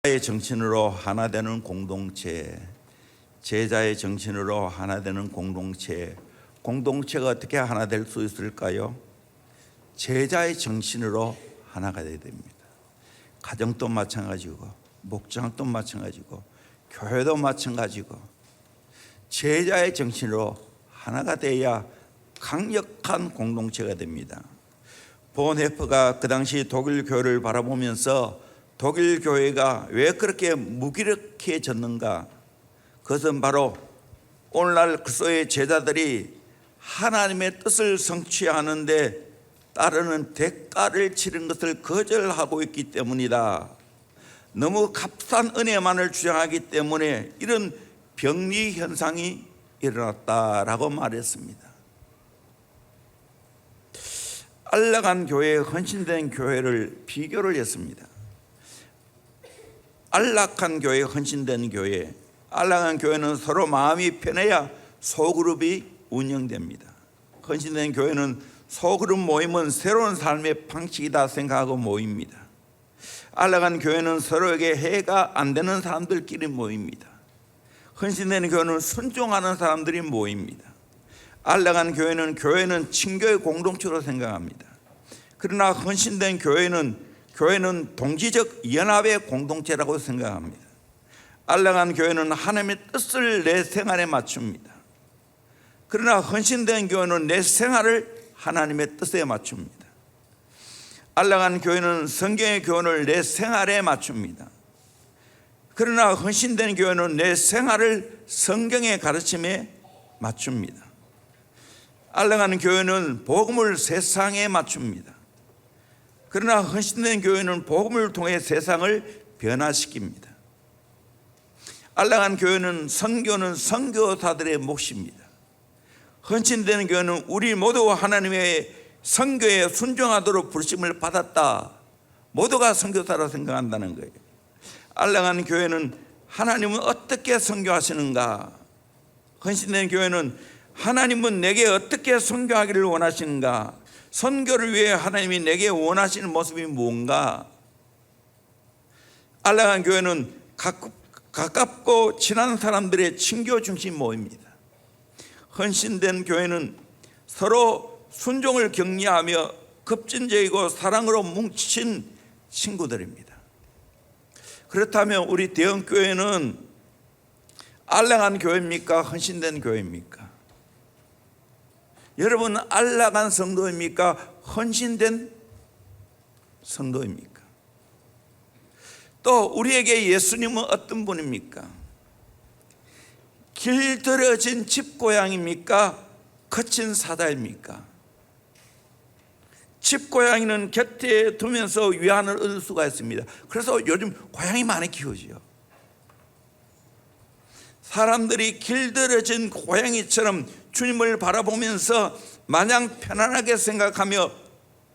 제자의 정신으로 하나 되는 공동체, 제자의 정신으로 하나 되는 공동체, 공동체가 어떻게 하나 될 수 있을까요? 제자의 정신으로 하나가 되어야 됩니다. 가정도 마찬가지고, 목장도 마찬가지고, 교회도 마찬가지고, 제자의 정신으로 하나가 되어야 강력한 공동체가 됩니다. 본헤프가 그 당시 독일 교회를 바라보면서 독일 교회가 왜 그렇게 무기력해졌는가? 그것은 바로 오늘날 그리스도의 제자들이 하나님의 뜻을 성취하는데 따르는 대가를 치른 것을 거절하고 있기 때문이다. 너무 값싼 은혜만을 주장하기 때문에 이런 병리 현상이 일어났다라고 말했습니다. 안락한 교회, 헌신된 교회를 비교를 했습니다. 안락한 교회, 헌신된 교회, 안락한 교회는 서로 마음이 편해야 소그룹이 운영됩니다. 헌신된 교회는 소그룹 모임은 새로운 삶의 방식이다 생각하고 모입니다. 안락한 교회는 서로에게 해가 안 되는 사람들끼리 모입니다. 헌신된 교회는 순종하는 사람들이 모입니다. 안락한 교회는 친교의 공동체로 생각합니다. 그러나 헌신된 교회는 동지적 연합의 공동체라고 생각합니다. 안락한 교회는 하나님의 뜻을 내 생활에 맞춥니다. 그러나 헌신된 교회는 내 생활을 하나님의 뜻에 맞춥니다. 안락한 교회는 성경의 교훈을 내 생활에 맞춥니다. 그러나 헌신된 교회는 내 생활을 성경의 가르침에 맞춥니다. 안락한 교회는 복음을 세상에 맞춥니다. 그러나 헌신된 교회는 복음을 통해 세상을 변화시킵니다. 안락한 교회는 선교는 선교사들의 몫입니다. 헌신된 교회는 우리 모두 하나님의 선교에 순종하도록 부르심을 받았다. 모두가 선교사로 생각한다는 거예요. 안락한 교회는 하나님은 어떻게 선교하시는가? 헌신된 교회는 하나님은 내게 어떻게 선교하기를 원하시는가? 선교를 위해 하나님이 내게 원하시는 모습이 뭔가? 안락한 교회는 가깝고 친한 사람들의 친교 중심 모임입니다. 헌신된 교회는 서로 순종을 격려하며 급진적이고 사랑으로 뭉친 친구들입니다. 그렇다면 우리 대형교회는 안락한 교회입니까? 헌신된 교회입니까? 여러분, 안락한 성도입니까? 헌신된 성도입니까? 또 우리에게 예수님은 어떤 분입니까? 길들여진 집고양이입니까? 거친 사자입니까? 집고양이는 곁에 두면서 위안을 얻을 수가 있습니다. 그래서 요즘 고양이 많이 키우죠. 사람들이 길들여진 고양이처럼 주님을 바라보면서 마냥 편안하게 생각하며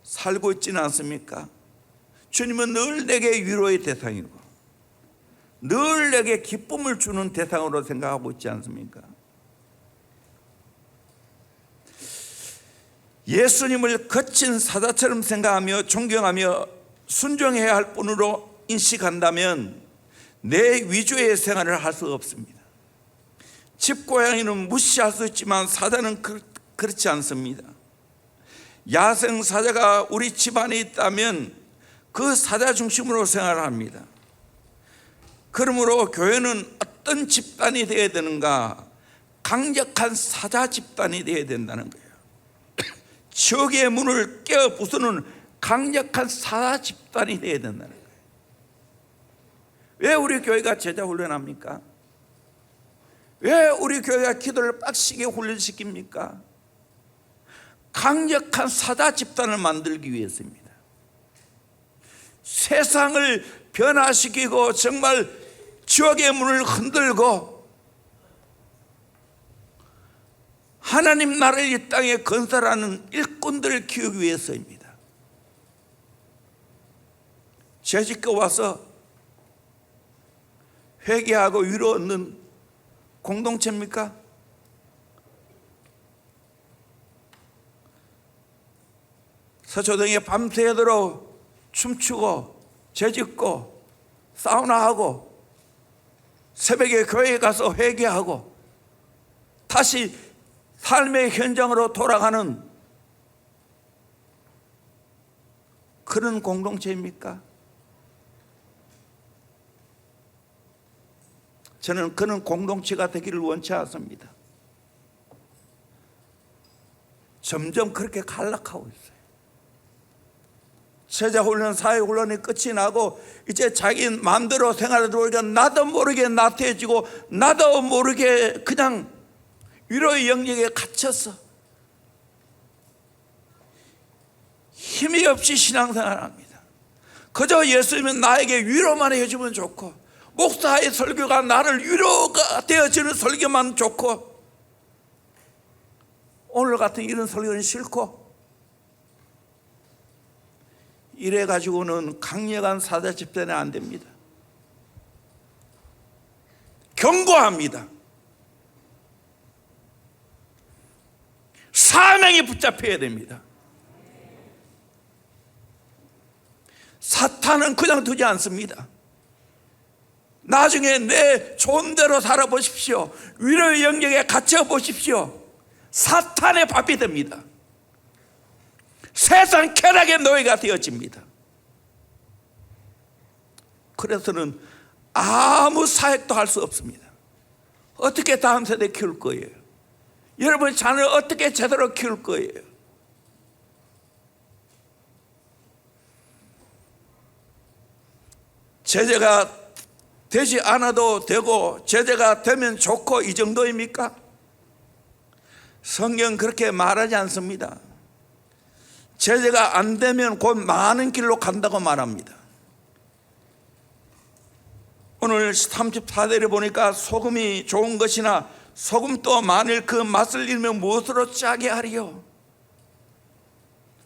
살고 있지는 않습니까? 주님은 늘 내게 위로의 대상이고 늘 내게 기쁨을 주는 대상으로 생각하고 있지 않습니까? 예수님을 거친 사자처럼 생각하며 존경하며 순종해야 할 분으로 인식한다면 내 위주의 생활을 할 수가 없습니다. 집고양이는 무시할 수 있지만 사자는 그렇지 않습니다. 야생 사자가 우리 집안에 있다면 그 사자 중심으로 생활을 합니다. 그러므로 교회는 어떤 집단이 되어야 되는가? 강력한 사자 집단이 되어야 된다는 거예요. 적의 문을 깨어 부수는 강력한 사자 집단이 되어야 된다는 거예요. 왜 우리 교회가 제자 훈련합니까? 왜 우리 교회가 기도를 빡시게 훈련시킵니까? 강력한 사자 집단을 만들기 위해서입니다. 세상을 변화시키고 정말 지옥의 문을 흔들고 하나님 나라를 이 땅에 건설하는 일꾼들을 키우기 위해서입니다. 재직거 와서 회개하고 위로 얻는 공동체입니까? 서초동에 밤새도록 춤추고 재짓고 사우나하고 새벽에 교회에 가서 회개하고 다시 삶의 현장으로 돌아가는 그런 공동체입니까? 저는 그런 공동체가 되기를 원치 않습니다. 점점 그렇게 간락하고 있어요. 제자훈련, 사회훈련이 끝이 나고 이제 자기 마음대로 생활에 들어오니까 나도 모르게 나태해지고 나도 모르게 그냥 위로의 영역에 갇혀서 힘이 없이 신앙생활합니다. 그저 예수님은 나에게 위로만 해주면 좋고 목사의 설교가 나를 위로가 되어지는 설교만 좋고 오늘 같은 이런 설교는 싫고 이래 가지고는 강력한 사자 집단은 안 됩니다. 경고합니다. 사명이 붙잡혀야 됩니다. 사탄은 그냥 두지 않습니다. 나중에 내 좋은 대로 살아보십시오. 위로의 영역에 갇혀보십시오. 사탄의 밥이 됩니다. 세상 쾌락의 노예가 되어집니다. 그래서는 아무 사역도 할 수 없습니다. 어떻게 다음 세대 키울 거예요? 여러분 자녀를 어떻게 제대로 키울 거예요? 제재가 되지 않아도 되고 제재가 되면 좋고 이 정도입니까? 성경 그렇게 말하지 않습니다. 제재가 안 되면 곧 많은 길로 간다고 말합니다. 오늘 34절에 보니까 소금이 좋은 것이나 소금도 만일 그 맛을 잃으면 무엇으로 짜게 하리요?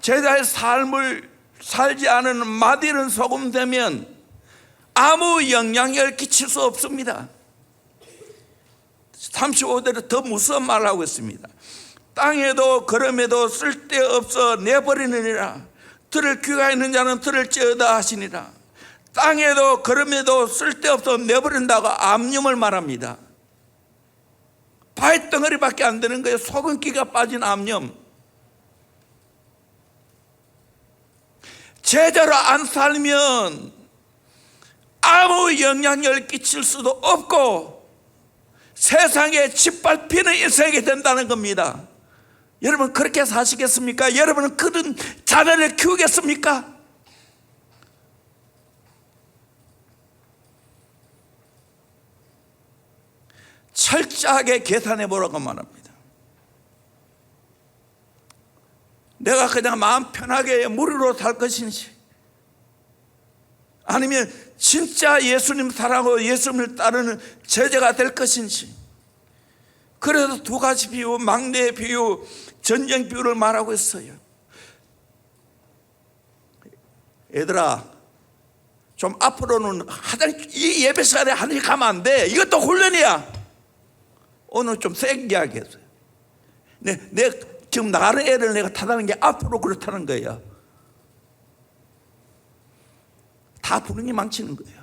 제자의 삶을 살지 않은 맛있는 소금 되면 아무 영향을 끼칠 수 없습니다. 35절에 더 무서운 말을 하고 있습니다. 땅에도 걸음에도 쓸데없어 내버리느니라. 들을 귀가 있는 자는 들을 찌어다 하시니라. 땅에도 걸음에도 쓸데없어 내버린다고 암염을 말합니다. 바위덩어리밖에 안 되는 거예요. 소금기가 빠진 암염. 제대로 안 살면 아무 영향력을 끼칠 수도 없고 세상에 짓밟히는 인생이 된다는 겁니다. 여러분 그렇게 사시겠습니까? 여러분은 그런 자녀를 키우겠습니까? 철저하게 계산해 보라고 말합니다. 내가 그냥 마음 편하게 무료로 살 것인지 아니면 진짜 예수님 사랑하고 예수님을 따르는 제자가 될 것인지. 그래서 두 가지 비유, 막내 비유, 전쟁 비유를 말하고 있어요. 얘들아 좀 앞으로는 이 예배 시간에 하늘 가면 안 돼. 이것도 훈련이야. 오늘 좀 세게 이야기했어요. 내 지금 나가는 애를 내가 타다는 게 앞으로 그렇다는 거예요. 다 분위기 망치는 거예요.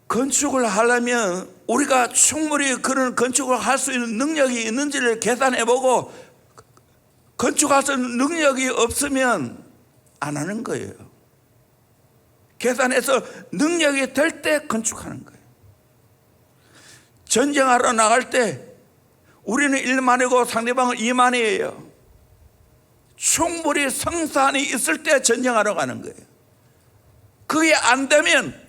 건축을 하려면 우리가 충분히 그런 건축을 할 수 있는 능력이 있는지를 계산해보고 건축할 수 있는 능력이 없으면 안 하는 거예요. 계산해서 능력이 될 때 건축하는 거예요. 전쟁하러 나갈 때 우리는 1만이고 상대방은 2만이에요. 충분히 성산이 있을 때 전쟁하러 가는 거예요. 그게 안 되면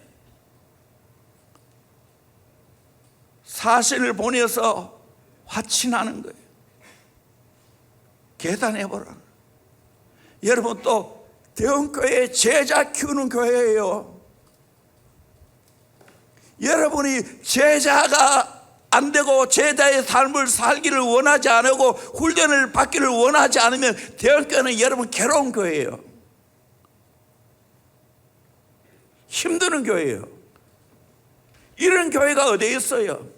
사신을 보내서 화친하는 거예요. 계산해보라. 여러분 또 대원교회 제자 키우는 교회예요. 여러분이 제자가 안 되고 제자의 삶을 살기를 원하지 않고 훈련을 받기를 원하지 않으면 대원교회는 여러분 괴로운 교회예요. 힘드는 교회예요. 이런 교회가 어디에 있어요?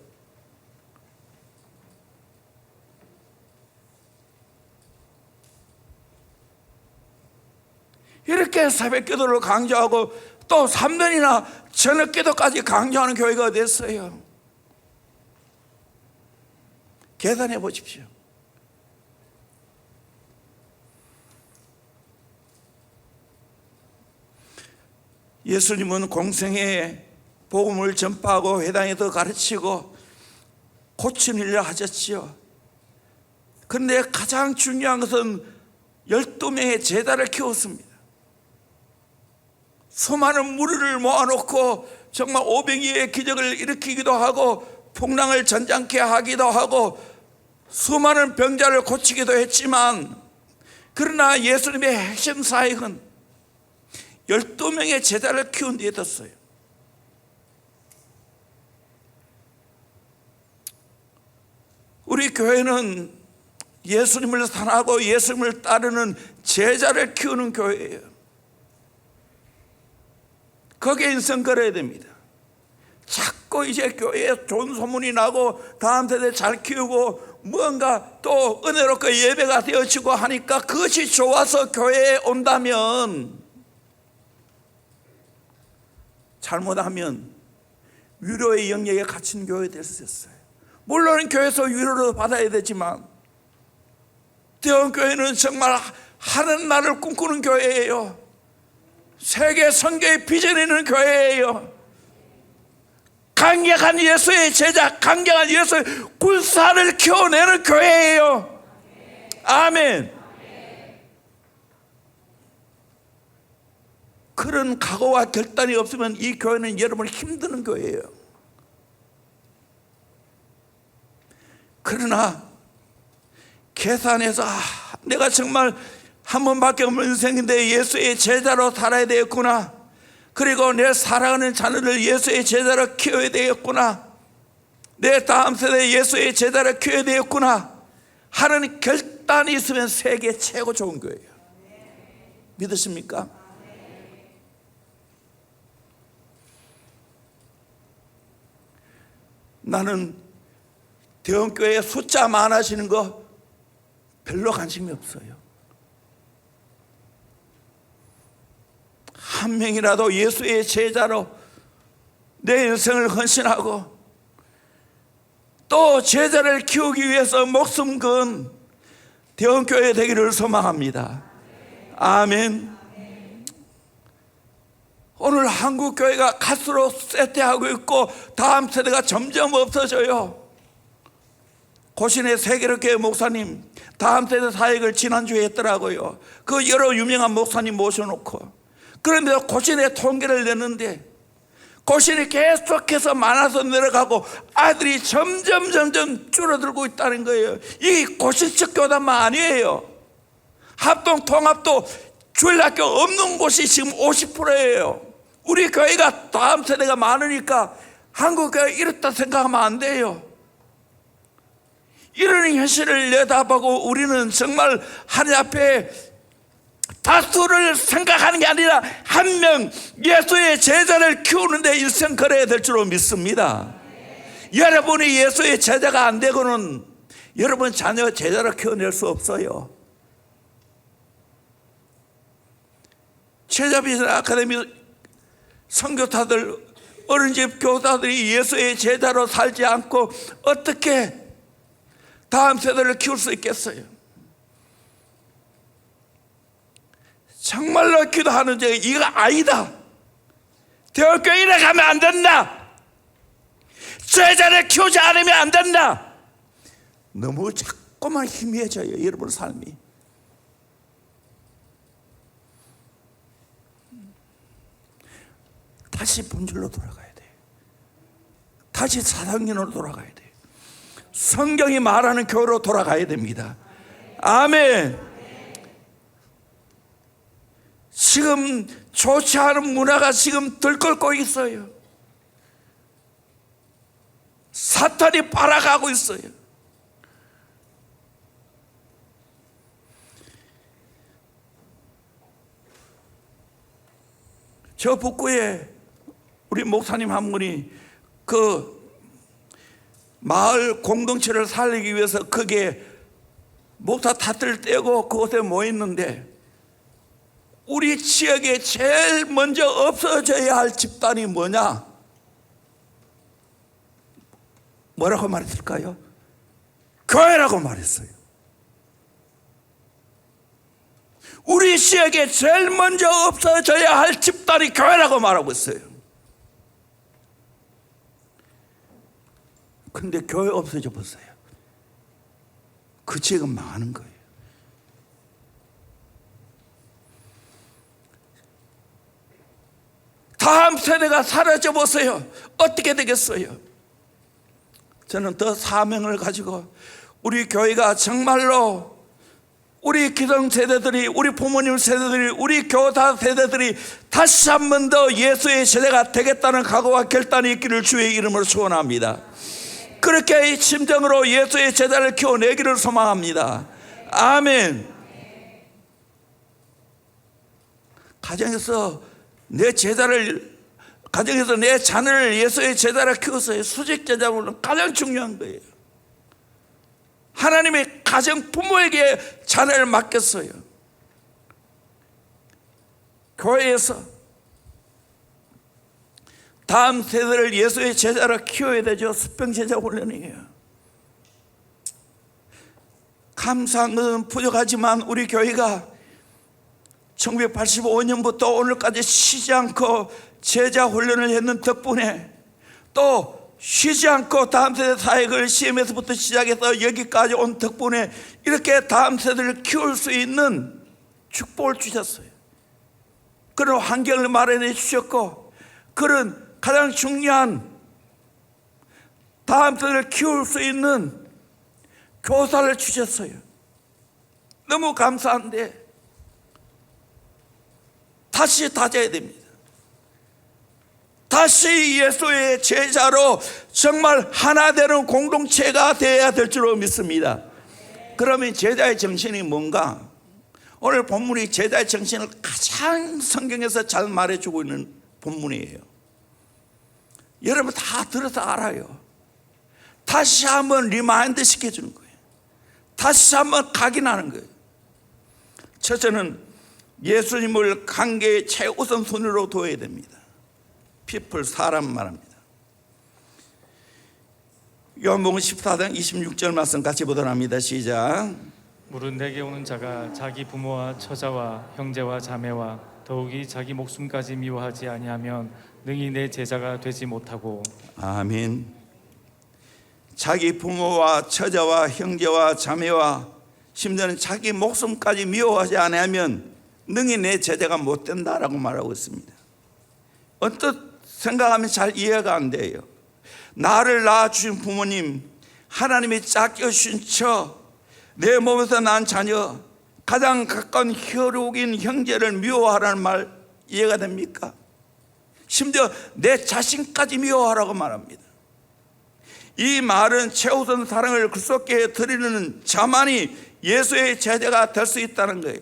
이렇게 새벽 기도를 강조하고 또 3년이나 저녁 기도까지 강조하는 교회가 됐어요. 계산해 보십시오. 예수님은 공생에 복음을 전파하고 회당에서 가르치고 고치는 일을 하셨지요. 그런데 가장 중요한 것은 12명의 제자를 키웠습니다. 수많은 무리를 모아놓고 정말 오병이의 기적을 일으키기도 하고 풍랑을 전장케 하기도 하고 수많은 병자를 고치기도 했지만, 그러나 예수님의 핵심 사역은 12명의 제자를 키운 데 있었어요. 우리 교회는 예수님을 사랑하고 예수님을 따르는 제자를 키우는 교회예요. 거기에 인생 걸어야 됩니다. 자꾸 이제 교회에 좋은 소문이 나고 다음 세대 잘 키우고 뭔가 또 은혜롭게 예배가 되어지고 하니까 그것이 좋아서 교회에 온다면, 잘못하면 위로의 영역에 갇힌 교회 될 수 있어요. 물론 교회에서 위로를 받아야 되지만 대원교회는 정말 하는 날을 꿈꾸는 교회예요. 세계 선교의 비전이 있는 교회예요. 강력한 예수의 제자, 강력한 예수의 군사를 키워내는 교회예요. 아멘. 그런 각오와 결단이 없으면 이 교회는 여러분을 힘드는 교회예요. 그러나 계산해서 내가 정말 한 번밖에 없는 인생인데 예수의 제자로 살아야 되겠구나, 그리고 내 사랑하는 자녀를 예수의 제자로 키워야 되겠구나, 내 다음 세대 예수의 제자로 키워야 되겠구나 하는 결단이 있으면 세계 최고 좋은 거예요. 믿으십니까? 나는 대원교회 숫자 많아지는 거 별로 관심이 없어요. 한 명이라도 예수의 제자로 내 인생을 헌신하고 또 제자를 키우기 위해서 목숨 건 대원교회 되기를 소망합니다. 아멘. 오늘 한국교회가 갈수록 쇠퇴하고 있고 다음 세대가 점점 없어져요. 고신의 세계로교회 목사님 다음 세대 사역을 지난주에 했더라고요. 그 여러 유명한 목사님 모셔놓고, 그런데 고신의 통계를 내는데 고신이 계속해서 많아서 내려가고 아들이 점점 줄어들고 있다는 거예요. 이 고신적 교단만 아니에요. 합동 통합도 주일학교 없는 곳이 지금 50%예요. 우리 교회가 다음 세대가 많으니까 한국교회 이렇다 생각하면 안 돼요. 이런 현실을 내다보고 우리는 정말 하나님 앞에 다수를 생각하는 게 아니라 한 명 예수의 제자를 키우는 데 일생 걸어야 될 줄로 믿습니다. 여러분이 예수의 제자가 안 되고는 여러분 자녀 제자를 키워낼 수 없어요. 제자비전 아카데미 선교사들, 어린이집 교사들이 예수의 제자로 살지 않고 어떻게 다음 세대를 키울 수 있겠어요? 정말로 기도하는 데 이거 아니다. 대학교에 가면 안 된다. 제자를 키우지 않으면 안 된다. 너무 자꾸만 희미해져요, 여러분 삶이. 다시 본질로 돌아가야 돼. 다시 사상인으로 돌아가야 돼. 성경이 말하는 교회로 돌아가야 됩니다. 아멘. 지금 좋지 않은 문화가 지금 들끓고 있어요. 사탄이 빨아가고 있어요. 저 북구에 우리 목사님 한 분이 그 마을 공동체를 살리기 위해서 거기에 목사 탓을 떼고 그곳에 모였는데 우리 지역에 제일 먼저 없어져야 할 집단이 뭐냐? 뭐라고 말했을까요? 교회라고 말했어요. 우리 지역에 제일 먼저 없어져야 할 집단이 교회라고 말하고 있어요. 근데 교회 없어져 보세요. 그 지역은 망하는 거예요. 다음 세대가 사라져 보세요. 어떻게 되겠어요? 저는 더 사명을 가지고 우리 교회가 정말로 우리 기성 세대들이, 우리 부모님 세대들이, 우리 교사 세대들이 다시 한 번 더 예수의 세대가 되겠다는 각오와 결단이 있기를 주의 이름으로 소원합니다. 그렇게 심정으로 예수의 제자를 키워내기를 소망합니다. 아멘. 가정에서 내 자녀를 예수의 제자를 키워서 수직 제자로는 가장 중요한 거예요. 하나님의 가정 부모에게 자녀를 맡겼어요. 교회에서 다음 세대를 예수의 제자로 키워야 되죠. 수평 제자 훈련이에요. 감사한 것은 부족하지만 우리 교회가 1985년부터 오늘까지 쉬지 않고 제자 훈련을 했는 덕분에 또 쉬지 않고 다음 세대 사역을 CM에서부터 시작해서 여기까지 온 덕분에 이렇게 다음 세대를 키울 수 있는 축복을 주셨어요. 그런 환경을 마련해 주셨고 그런 가장 중요한 다음 세대를 키울 수 있는 교사를 주셨어요. 너무 감사한데 다시 다져야 됩니다. 다시 예수의 제자로 정말 하나 되는 공동체가 되어야 될 줄로 믿습니다. 그러면 제자의 정신이 뭔가? 오늘 본문이 제자의 정신을 가장 성경에서 잘 말해주고 있는 본문이에요. 여러분 다 들어서 알아요. 다시 한번 리마인드 시켜주는 거예요. 다시 한번 각인하는 거예요. 첫째는 예수님을 관계의 최우선순위로 둬야 됩니다. people, 사람 말합니다. 요한복음 14장 26절 말씀 같이 보도록 합니다. 시작. 물은 내게 오는 자가 자기 부모와 처자와 형제와 자매와 더욱이 자기 목숨까지 미워하지 아니하면 능히 내 제자가 되지 못하고. 아멘. 자기 부모와 처자와 형제와 자매와 심지어는 자기 목숨까지 미워하지 아니하면 능히 내 제자가 못 된다라고 말하고 있습니다. 언뜻 생각하면 잘 이해가 안 돼요. 나를 낳아주신 부모님, 하나님이 짝여주신 내 몸에서 난 자녀, 가장 가까운 혈육인 형제를 미워하라는 말 이해가 됩니까? 심지어 내 자신까지 미워하라고 말합니다. 이 말은 최우선 사랑을 그리스도께 드리는 자만이 예수의 제자가 될 수 있다는 거예요.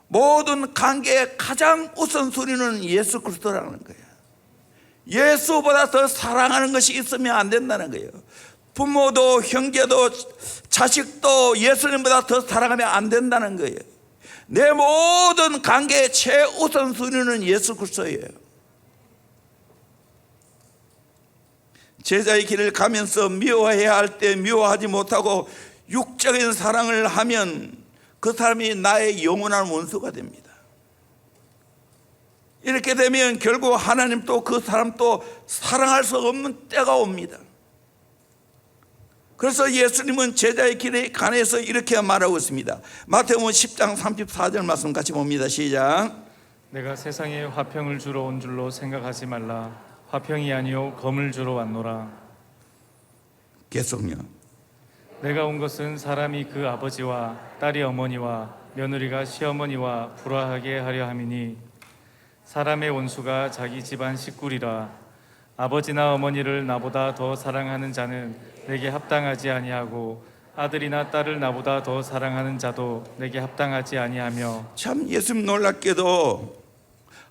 모든 관계의 가장 우선순위는 예수 그리스도라는 거예요. 예수보다 더 사랑하는 것이 있으면 안 된다는 거예요. 부모도 형제도 자식도 예수님보다 더 사랑하면 안 된다는 거예요. 내 모든 관계의 최우선순위는 예수 그리스도예요. 제자의 길을 가면서 미워해야 할 때 미워하지 못하고 육적인 사랑을 하면 그 사람이 나의 영원한 원수가 됩니다. 이렇게 되면 결국 하나님 또 그 사람 또 사랑할 수 없는 때가 옵니다. 그래서 예수님은 제자의 길에 관해서 이렇게 말하고 있습니다. 마태복음 10장 34절 말씀 같이 봅니다. 시작. 내가 세상에 화평을 주러 온 줄로 생각하지 말라. 화평이 아니요 검을 주러 왔노라. 계속요. 내가 온 것은 사람이 그 아버지와 딸이 어머니와 며느리가 시어머니와 불화하게 하려 함이니 사람의 원수가 자기 집안 식구리라. 아버지나 어머니를 나보다 더 사랑하는 자는 내게 합당하지 아니하고 아들이나 딸을 나보다 더 사랑하는 자도 내게 합당하지 아니하며. 참 예수님 놀랍게도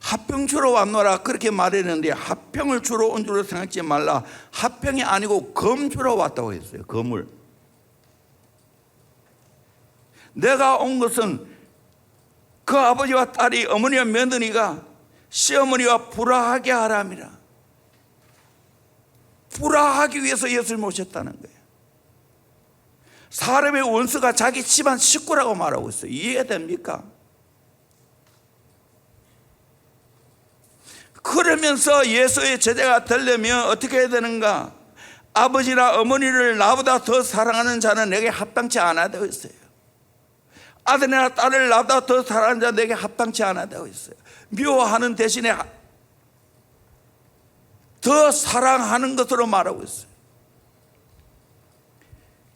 화평 주러 왔노라 그렇게 말했는데 화평을 주러 온 줄로 생각지 말라. 화평이 아니고 검 주러 왔다고 했어요. 검을. 내가 온 것은 그 아버지와 딸이 어머니와 며느리가 시어머니와 불화하게 하람이라. 불화하기 위해서 예수를 모셨다는 거예요. 사람의 원수가 자기 집안 식구라고 말하고 있어요. 이해됩니까? 그러면서 예수의 제자가 되려면 어떻게 해야 되는가? 아버지나 어머니를 나보다 더 사랑하는 자는 내게 합당치 않아 되어 있어요. 아들이나 딸을 나보다 더 사랑하는 자는 내게 합당치 않아 되어 있어요. 미워하는 대신에 더 사랑하는 것으로 말하고 있어요.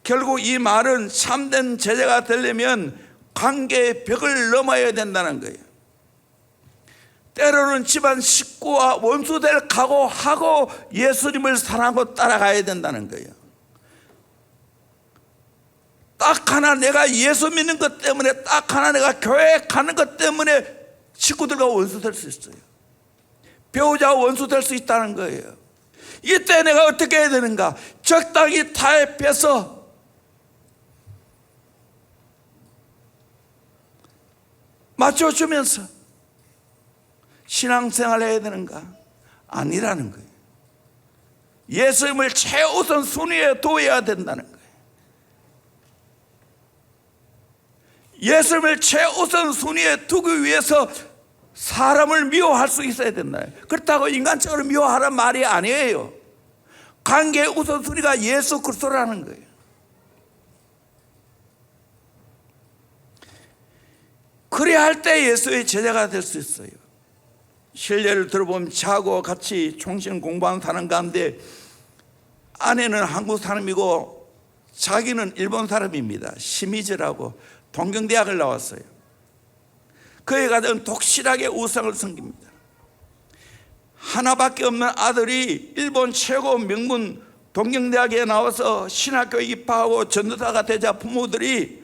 결국 이 말은 참된 제자가 되려면 관계의 벽을 넘어야 된다는 거예요. 때로는 집안 식구와 원수 될 각오하고 예수님을 사랑하고 따라가야 된다는 거예요. 딱 하나 내가 예수 믿는 것 때문에, 딱 하나 내가 교회 가는 것 때문에 식구들과 원수 될 수 있어요. 배우자와 원수 될 수 있다는 거예요. 이때 내가 어떻게 해야 되는가? 적당히 타협해서 맞춰주면서 신앙생활을 해야 되는가? 아니라는 거예요. 예수님을 최우선 순위에 둬야 된다는 거예요. 예수님을 최우선 순위에 두기 위해서 사람을 미워할 수 있어야 된다. 그렇다고 인간적으로 미워하라는 말이 아니에요. 관계의 우선순위가 예수 그리스도라는 거예요. 그래야 할 때 예수의 제자가 될 수 있어요. 실례를 들어보면 저하고 같이 총신 공부하는 사람 가운데 아내는 한국 사람이고 자기는 일본 사람입니다. 시미즈라고 동경대학을 나왔어요. 그의 가정은 독실하게 우상을 섬깁니다. 하나밖에 없는 아들이 일본 최고 명문 동경대학에 나와서 신학교에 입학하고 전도사가 되자 부모들이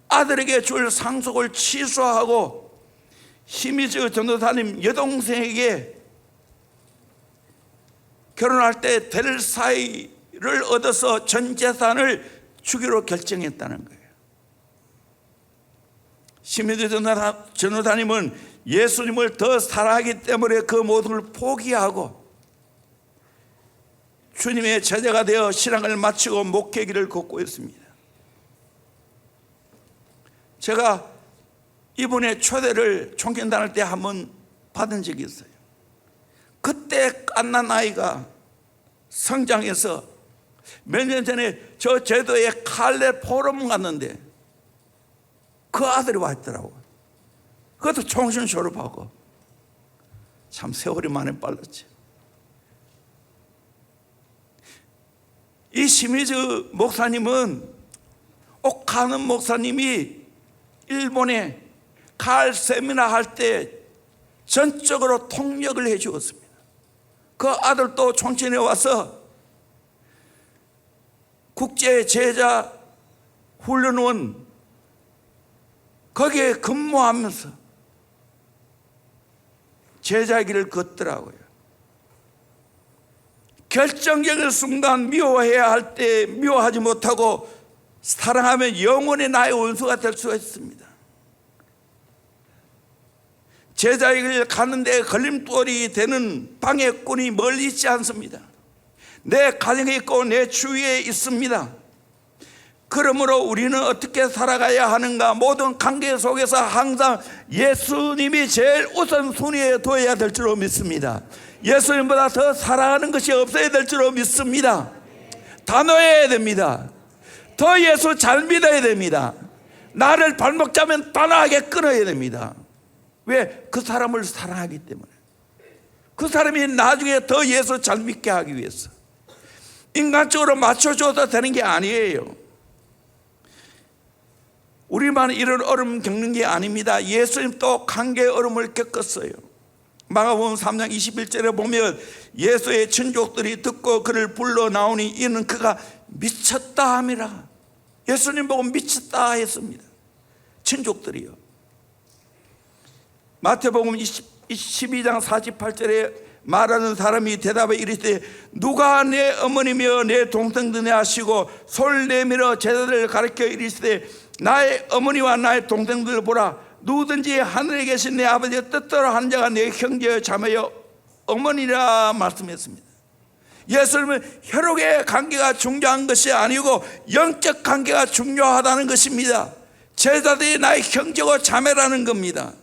아들에게 줄 상속을 취소하고 시미즈 전도사님 여동생에게 결혼할 때 될 사이를 얻어서 전 재산을 주기로 결정했다는 거예요. 시미즈 전도사님은 예수님을 더 사랑하기 때문에 그 모든 걸 포기하고 주님의 제자가 되어 신앙을 마치고 목회길을 걷고 있습니다. 제가 이분의 초대를 총견 다닐 때 한번 받은 적이 있어요. 그때 갓난 아이가 성장해서 몇 년 전에 저 제도에 칼레 포럼 갔는데 그 아들이 와 있더라고요. 그것도 총신 졸업하고. 참 세월이 많이 빨랐지. 이 시미즈 목사님은 옥하는 목사님이 일본에 가을 세미나 할 때 전적으로 통역을 해 주었습니다. 그 아들도 총천에 와서 국제 제자 훈련원 거기에 근무하면서 제자의 길을 걷더라고요. 결정적인 순간 미워해야 할 때 미워하지 못하고 사랑하면 영원히 나의 원수가 될 수가 있습니다. 제자의 길을 가는데 걸림돌이 되는 방해꾼이 멀리 있지 않습니다. 내 가정에 있고 내 주위에 있습니다. 그러므로 우리는 어떻게 살아가야 하는가? 모든 관계 속에서 항상 예수님이 제일 우선순위에 둬야 될 줄로 믿습니다. 예수님보다 더 사랑하는 것이 없어야 될 줄로 믿습니다. 다 놓아야 됩니다. 더 예수 잘 믿어야 됩니다. 나를 발목 잡으면 단호하게 끊어야 됩니다. 왜? 그 사람을 사랑하기 때문에. 그 사람이 나중에 더 예수 잘 믿게 하기 위해서. 인간적으로 맞춰줘도 되는 게 아니에요. 우리만 이런 어려움 겪는 게 아닙니다. 예수님도 관계의 어려움을 겪었어요. 마가복음 3장 21절에 보면 예수의 친족들이 듣고 그를 불러 나오니 이는 그가 미쳤다 함이라. 예수님 보고 미쳤다 했습니다. 친족들이요. 마태복음 12장 48절에 말하는 사람이 대답해 이르되 누가 내 어머니며 내 동생들이냐 하시고 손을 내밀어 제자들을 가리켜 이르시되 나의 어머니와 나의 동생들을 보라. 누구든지 하늘에 계신 내 아버지의 뜻대로 하는 자가 내 형제여 자매여 어머니라 말씀했습니다. 예수님은 혈육의 관계가 중요한 것이 아니고 영적 관계가 중요하다는 것입니다. 제자들이 나의 형제고 자매라는 겁니다.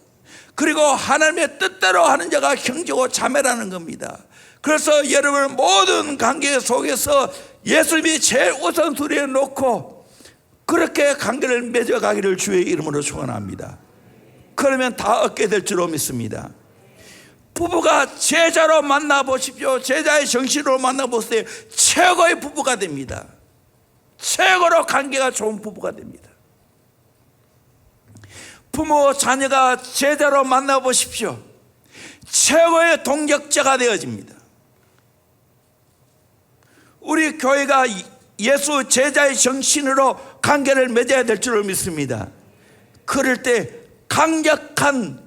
그리고 하나님의 뜻대로 하는 자가 형제고 자매라는 겁니다. 그래서 여러분 모든 관계 속에서 예수님이 제일 우선순위에 놓고 그렇게 관계를 맺어가기를 주의 이름으로 축원합니다. 그러면 다 얻게 될 줄로 믿습니다. 부부가 제자로 만나보십시오. 제자의 정신으로 만나보세요. 최고의 부부가 됩니다. 최고로 관계가 좋은 부부가 됩니다. 부모 자녀가 제자로 만나보십시오. 최고의 동역자가 되어집니다. 우리 교회가 예수 제자의 정신으로 관계를 맺어야 될 줄로 믿습니다. 그럴 때 강력한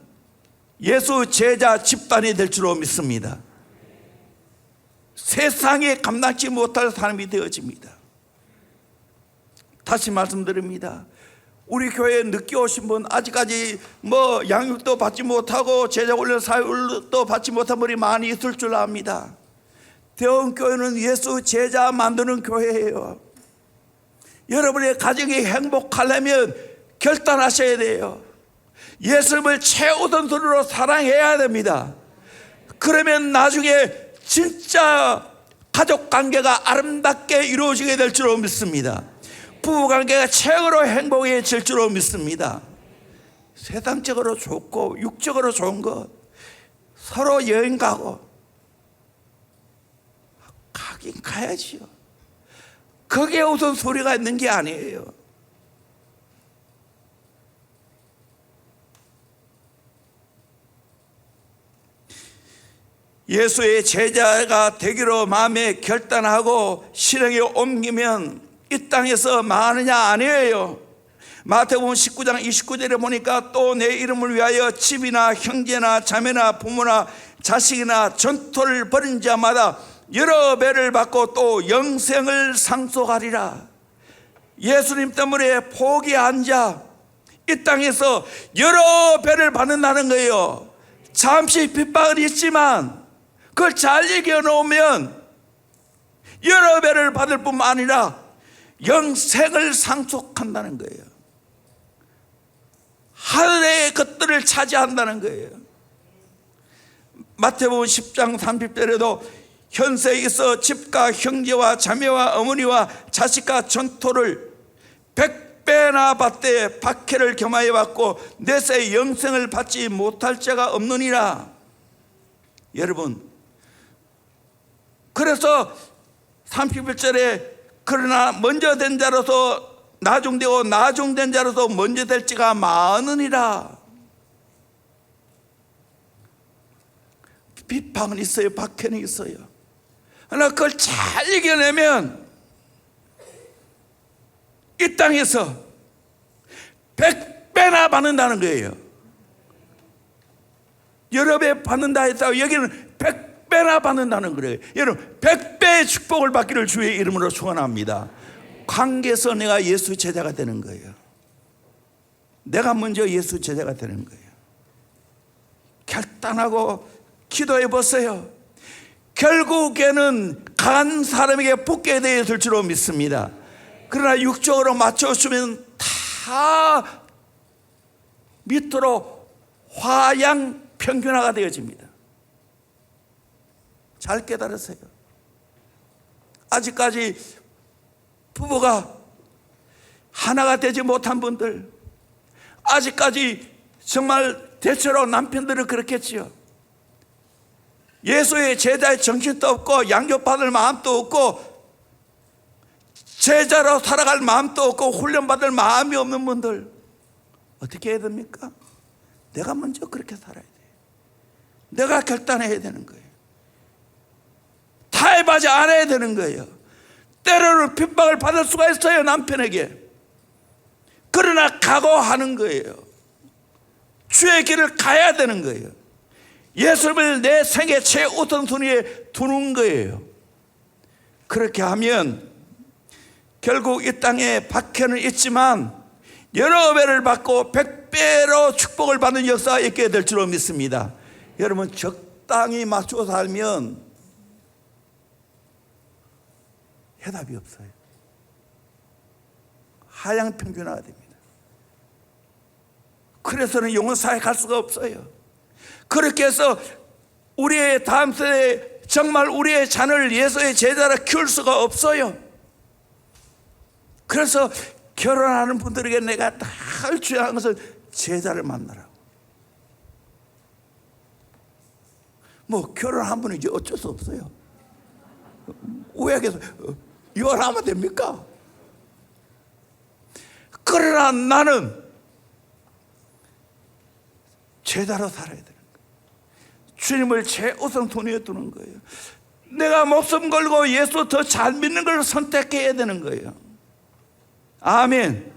예수 제자 집단이 될 줄로 믿습니다. 세상에 감당치 못할 사람이 되어집니다. 다시 말씀드립니다. 우리 교회에 늦게 오신 분, 아직까지 양육도 받지 못하고 제자훈련 사회도 받지 못한 분이 많이 있을 줄 압니다. 대원교회는 예수 제자 만드는 교회예요. 여러분의 가정이 행복하려면 결단하셔야 돼요. 예수님을 최우선순위로 사랑해야 됩니다. 그러면 나중에 진짜 가족관계가 아름답게 이루어지게 될 줄로 믿습니다. 부부관계가 최고로 행복해질 줄로 믿습니다. 세상적으로 좋고 육적으로 좋은 것 서로 여행 가고 가긴 가야지요. 거기에 우선순위가 있는 게 아니에요. 예수의 제자가 되기로 마음에 결단하고 실행에 옮기면 이 땅에서 망하느냐? 아니에요. 마태복음 19장 29절에 보니까 또 내 이름을 위하여 집이나 형제나 자매나 부모나 자식이나 전토를 벌인 자마다 여러 배를 받고 또 영생을 상속하리라. 예수님 때문에 포기한 자 이 땅에서 여러 배를 받는다는 거예요. 잠시 핍박은 있지만 그걸 잘 이겨놓으면 여러 배를 받을 뿐만 아니라 영생을 상속한다는 거예요. 하늘의 것들을 차지한다는 거예요. 마태복음 10장 30절에도 현세에서 집과 형제와 자매와 어머니와 자식과 전토를 100배나 받되 박해를 겸하여 받고 내세 영생을 받지 못할 자가 없느니라. 여러분, 그래서 31절에 그러나 먼저 된 자로서 나중되고 나중된 자로서 먼저 될 자가 많으니라. 비방은 있어요. 박해는 있어요. 그러나 그걸 잘 이겨내면 이 땅에서 100배나 받는다는 거예요. 여러 배 받는다 했다고 여기는 100배나 받는다는 거예요. 여러분 100배의 축복을 받기를 주의 이름으로 축원합니다. 관계에서 내가 예수 제자가 되는 거예요. 내가 먼저 예수 제자가 되는 거예요. 결단하고 기도해 보세요. 결국에는 강한 사람에게 붙게 되어 될 줄로 믿습니다. 그러나 육적으로 맞춰주면 다 밑으로 화양 평균화가 되어집니다. 잘 깨달으세요. 아직까지 부부가 하나가 되지 못한 분들, 아직까지 정말 대체로 남편들은 그렇겠지요. 예수의 제자의 정신도 없고 양육받을 마음도 없고 제자로 살아갈 마음도 없고 훈련받을 마음이 없는 분들 어떻게 해야 됩니까? 내가 먼저 그렇게 살아야 돼요. 내가 결단해야 되는 거예요. 타협하지 않아야 되는 거예요. 때로는 핍박을 받을 수가 있어요, 남편에게. 그러나 각오하는 거예요. 주의 길을 가야 되는 거예요. 예수님을 내 생애 최우선순위에 두는 거예요. 그렇게 하면 결국 이 땅에 박해는 있지만 여러 배를 받고 100배로 축복을 받는 역사가 있게 될 줄로 믿습니다. 여러분, 적당히 맞추어 살면 해답이 없어요. 하향 평준화가 됩니다. 그래서는 영혼사에 갈 수가 없어요. 그렇게 해서 우리의 다음 세대에 정말 우리의 자녀를 예수의 제자로 키울 수가 없어요. 그래서 결혼하는 분들에게 내가 늘 중요한 것은 제자를 만나라고. 뭐 결혼한 분은 이제 어쩔 수 없어요. 우야께서 이혼하면 됩니까? 그러나 나는 제자로 살아야 되는 거예요. 주님을 최우선순위에 두는 거예요. 내가 목숨 걸고 예수 더 잘 믿는 걸 선택해야 되는 거예요. 아멘.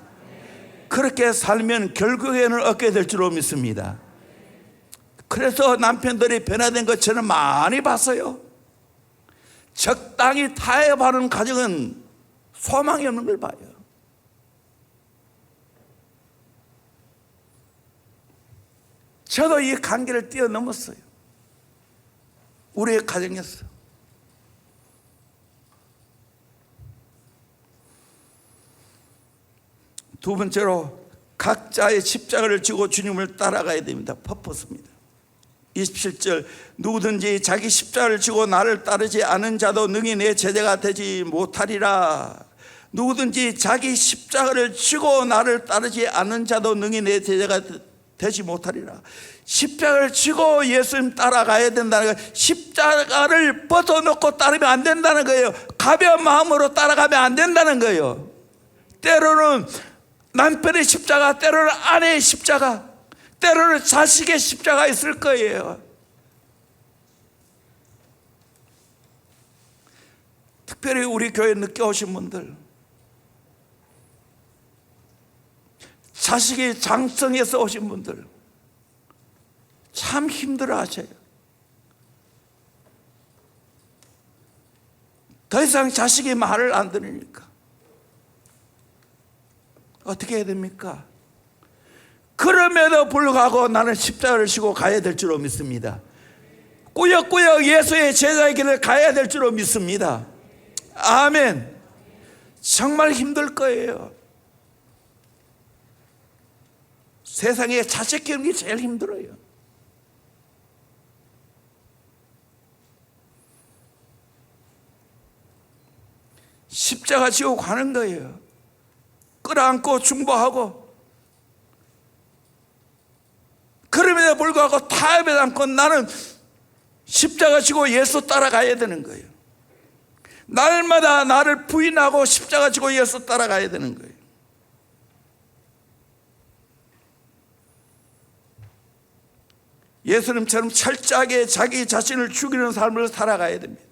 그렇게 살면 결국에는 얻게 될 줄로 믿습니다. 그래서 남편들이 변화된 것 저는 많이 봤어요. 적당히 타협하는 가정은 소망이 없는 걸 봐요. 저도 이 관계를 뛰어넘었어요. 우리의 가정에서. 두 번째로 각자의 십자가를 지고 주님을 따라가야 됩니다. 퍼포스입니다. 27절, 누구든지 자기 십자가를 지고 나를 따르지 않은 자도 능히 내 제자가 되지 못하리라. 누구든지 자기 십자가를 지고 나를 따르지 않는 자도 능히 내 제자가 되지 못하리라. 십자가를 지고 예수님 따라가야 된다는 거예요. 십자가를 벗어놓고 따르면 안 된다는 거예요. 가벼운 마음으로 따라가면 안 된다는 거예요. 때로는 남편의 십자가, 때로는 아내의 십자가, 때로는 자식의 십자가 있을 거예요. 특별히 우리 교회 늦게 오신 분들, 자식이 장성해서 오신 분들 참 힘들어 하셔요. 더 이상 자식이 말을 안 들으니까 어떻게 해야 됩니까? 그럼에도 불구하고 나는 십자가를 지고 가야 될 줄로 믿습니다. 꾸역꾸역 예수의 제자의 길을 가야 될 줄로 믿습니다. 아멘. 정말 힘들 거예요. 세상에 자식 키우는 게 제일 힘들어요. 십자가 지고 가는 거예요. 끌어안고 중보하고, 그럼에도 불구하고 타협하지 않고 나는 십자가 지고 예수 따라가야 되는 거예요. 날마다 나를 부인하고 십자가 지고 예수 따라가야 되는 거예요. 예수님처럼 철저하게 자기 자신을 죽이는 삶을 살아가야 됩니다.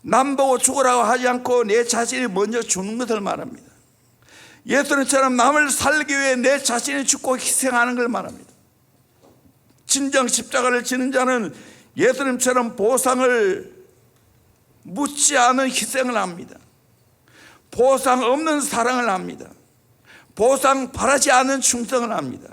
남 보고 죽으라고 하지 않고 내 자신이 먼저 죽는 것을 말합니다. 예수님처럼 남을 살기 위해 내 자신이 죽고 희생하는 걸 말합니다. 진정 십자가를 지는 자는 예수님처럼 보상을 묻지 않은 희생을 합니다. 보상 없는 사랑을 합니다. 보상 바라지 않은 충성을 합니다.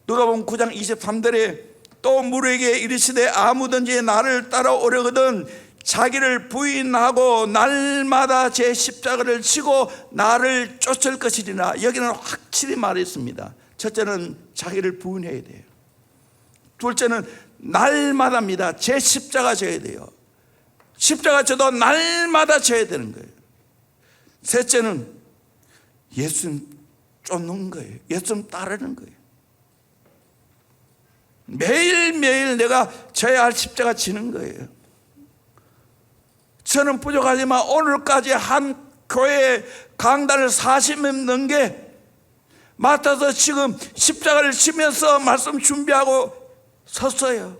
누가복음 9장 23절에 또 무리에게 이르시되 아무든지 나를 따라오려거든 자기를 부인하고 날마다 제 십자가를 지고 나를 쫓을 것이리라. 여기는 확실히 말했습니다. 첫째는 자기를 부인해야 돼요. 둘째는 날마다입니다. 제 십자가 져야 돼요. 십자가 져도 날마다 져야 되는 거예요. 셋째는 예수님 쫓는 거예요. 예수님 따르는 거예요. 매일매일 내가 져야 할 십자가 지는 거예요. 저는 부족하지만 오늘까지 한 교회 강단을 40년 넘게 맡아서 지금 십자가를 지면서 말씀 준비하고 섰어요.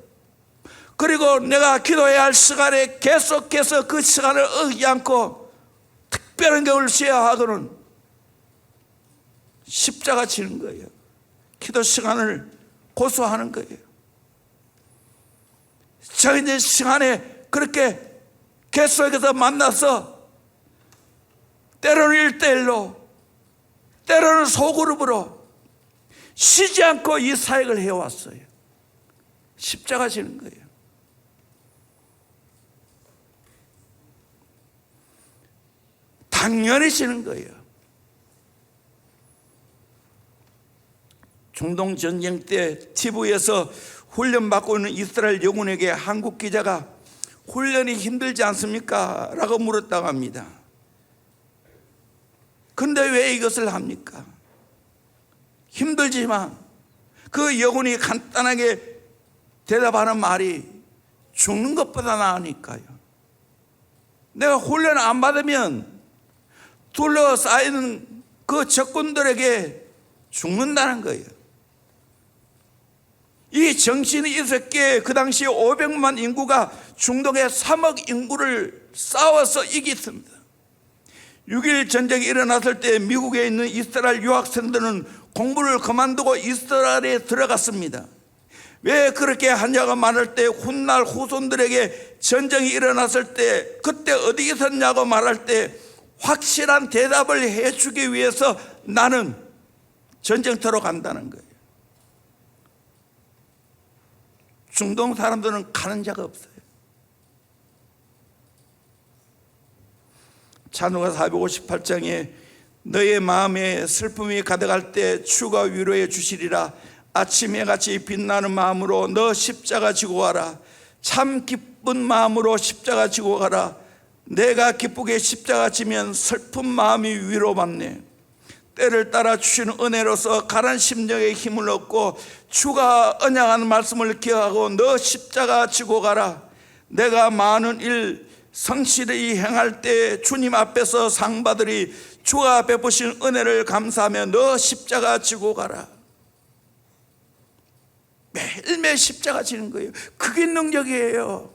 그리고 내가 기도해야 할 시간에 계속해서 그 시간을 어기지 않고 특별한 경우를 지어야 하고는 십자가 지는 거예요. 기도 시간을 고수하는 거예요. 정해진 시간에 그렇게 계속해서 만나서 때로는 1:1로 때로는 소그룹으로 쉬지 않고 이 사역을 해왔어요. 십자가 지는 거예요. 당연히 지는 거예요. 중동 전쟁 때 TV에서 훈련받고 있는 이스라엘 영군에게 한국 기자가 훈련이 힘들지 않습니까? 라고 물었다고 합니다. 근데 왜 이것을 합니까? 힘들지만 그 영군이 간단하게 대답하는 말이 죽는 것보다 나으니까요. 내가 훈련 안 받으면 둘러싸이는 그 적군들에게 죽는다는 거예요. 이 정신이 있었기에 그 당시 500만 인구가 중동의 3억 인구를 싸워서 이겼습니다. 6.1 전쟁이 일어났을 때 미국에 있는 이스라엘 유학생들은 공부를 그만두고 이스라엘에 들어갔습니다. 왜 그렇게 하냐고 말할 때 훗날 후손들에게 전쟁이 일어났을 때 그때 어디 있었냐고 말할 때 확실한 대답을 해주기 위해서 나는 전쟁터로 간다는 거예요. 중동 사람들은 가는 자가 없어요. 찬송가 458장에 너의 마음에 슬픔이 가득할 때 주가 위로해 주시리라. 아침에 같이 빛나는 마음으로 너 십자가 지고 가라. 참 기쁜 마음으로 십자가 지고 가라. 내가 기쁘게 십자가 지면 슬픈 마음이 위로받네. 때를 따라 주시는 은혜로서 가란 심령에 힘을 얻고 주가 언약하는 말씀을 기억하고 너 십자가 지고 가라. 내가 많은 일 성실히 행할 때 주님 앞에서 상 받으리. 주가 베푸신 은혜를 감사하며 너 십자가 지고 가라. 매일매일 십자가 지는 거예요. 그게 능력이에요.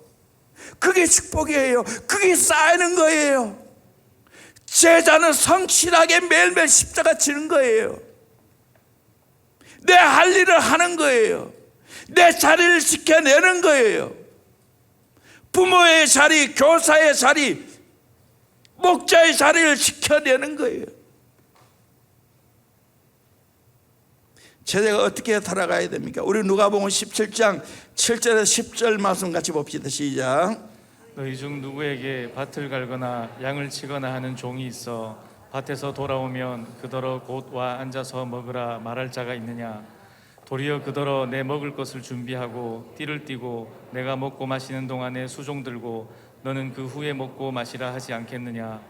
그게 축복이에요. 그게 쌓이는 거예요. 제자는 성실하게 매일매일 십자가 지는 거예요. 내 할 일을 하는 거예요. 내 자리를 지켜내는 거예요. 부모의 자리, 교사의 자리, 목자의 자리를 지켜내는 거예요. 제자가 어떻게 살아가야 됩니까? 우리 누가복음 17장 7절에서 10절 말씀 같이 봅시다. 시작. 너희 중 누구에게 밭을 갈거나 양을 치거나 하는 종이 있어 밭에서 돌아오면 그더러 곧 와 앉아서 먹으라 말할 자가 있느냐? 도리어 그더러 내 먹을 것을 준비하고 띠를 띠고 내가 먹고 마시는 동안에 수종 들고 너는 그 후에 먹고 마시라 하지 않겠느냐?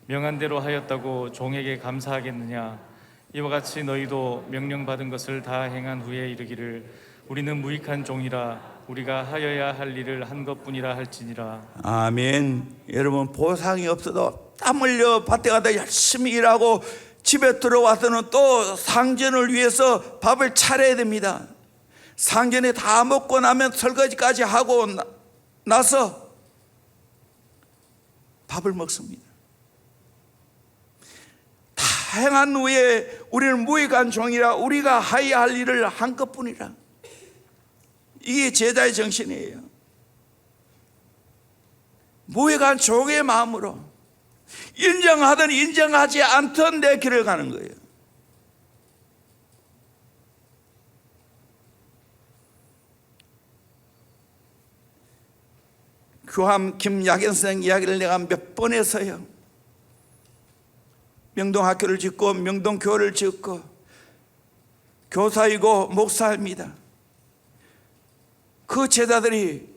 명한 대로 하였다고 종에게 감사하겠느냐? 이와 같이 너희도 명령받은 것을 다 행한 후에 이르기를 우리는 무익한 종이라 우리가 하여야 할 일을 한 것뿐이라 할지니라. 아멘. 여러분, 보상이 없어도 땀 흘려 밭에 가다 열심히 일하고 집에 들어와서는 또 상전을 위해서 밥을 차려야 됩니다. 상전이 다 먹고 나면 설거지까지 하고 나서 밥을 먹습니다. 다 행한 후에 우리는 무익한 종이라 우리가 하여야 할 일을 한 것뿐이라. 이게 제자의 정신이에요. 무익한 종의 마음으로 인정하든 인정하지 않든 내 길을 가는 거예요. 교함 김야경 선생 이야기를 내가 몇 번 해서요. 명동학교를 짓고 명동교회를 짓고 교사이고 목사입니다. 그 제자들이